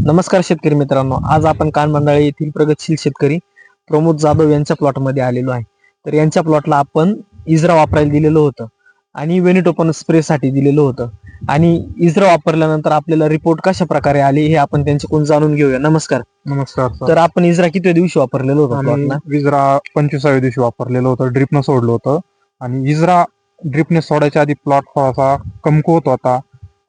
नमस्कार शेतकरी मित्रांनो, आज आपण कानमंडाळे येथील प्रगतशील शेतकरी प्रमोद जाधव यांच्या प्लॉटमध्ये आलेलो आहे. तर यांच्या प्लॉटला आपण इज्रा वापरायला दिलेलं होतं आणि वेनिटोपन स्प्रेसाठी दिलेलं होतं. आणि इज्रा वापरल्यानंतर आपल्याला रिपोर्ट कशा प्रकारे आले हे आपण त्यांच्याकडून जाणून घेऊया. नमस्कार. नमस्कार सर. तर आपण इज्रा किती दिवशी वापरलेलं होतं प्लॉटला? इज्रा 25व्या दिवशी वापरलेलं होतं, ड्रिपनं सोडलं होतं. आणि इज्रा ड्रिपने सोडायच्या आधी प्लॉट थोडासा कमकुवत होता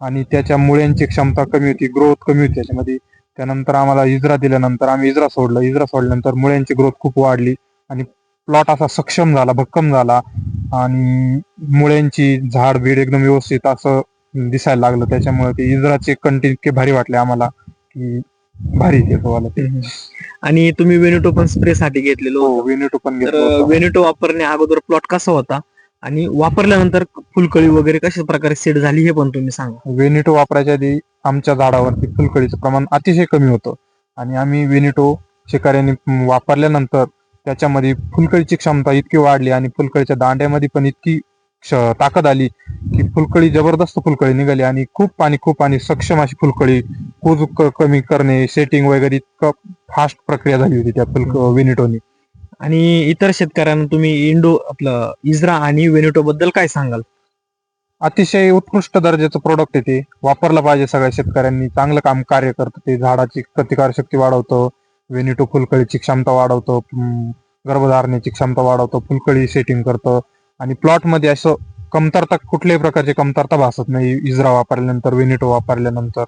आणि त्याच्या मुळ्यांची क्षमता कमी होती, ग्रोथ कमी होती त्याच्यामध्ये. त्यानंतर आम्हाला इज्रा दिल्यानंतर आम्ही इज्रा सोडलं. इज्रा सोडल्यानंतर मुळ्यांची ग्रोथ खूप वाढली आणि प्लॉट असा सक्षम झाला, भक्कम झाला आणि मुळ्यांची झाड बीड एकदम व्यवस्थित असं दिसायला लागलं. त्याच्यामुळे ते इज्राचे कंटेंट इतके भारी वाटले आम्हाला की भारी ते ते. आणि तुम्ही वेनिटोपन स्प्रेसाठी घेतलेलं होतं. वेनिटो पण तर घेतलं होतं. वेनिटो वापरण्या अगोदर प्लॉट कसा होता आणि वापरल्यानंतर फुलकळी वगैरे कशा प्रकारे सेट झाली हे पण तुम्ही सांगा. वेनिटो वापरायच्या आधी आमच्या झाडावरती फुलकळीचं प्रमाण अतिशय कमी होतं आणि आम्ही वेनिटो शिकाऱ्याने वापरल्यानंतर त्याच्यामध्ये फुलकळीची क्षमता इतकी वाढली आणि फुलकळीच्या दांड्यामध्ये पण इतकी ताकद आली की फुलकळी जबरदस्त फुलकळी निघाली आणि खूप आणि सक्षम अशी फुलकळी कुज कमी करणे, सेटिंग वगैरे इतकं फास्ट प्रक्रिया झाली होती त्या वेनिटोनी. आणि इतर शेतकऱ्यांना तुम्ही आपलं इज्रा आणि वेनिटो बद्दल काय सांगाल? अतिशय उत्कृष्ट दर्जाचं प्रोडक्ट आहे ते. वापरलं पाहिजे सगळ्या शेतकऱ्यांनी. चांगलं काम कार्य करतं ते. झाडाची प्रतिकार शक्ती वाढवतं, वेनिटो फुलकळीची क्षमता वाढवतं, गर्भधारणेची क्षमता वाढवतं, फुलकळी सेटिंग करतं आणि प्लॉटमध्ये असं कुठल्याही प्रकारची कमतरता भासत नाही इज्रा वापरल्यानंतर, वेनिटो वापरल्यानंतर.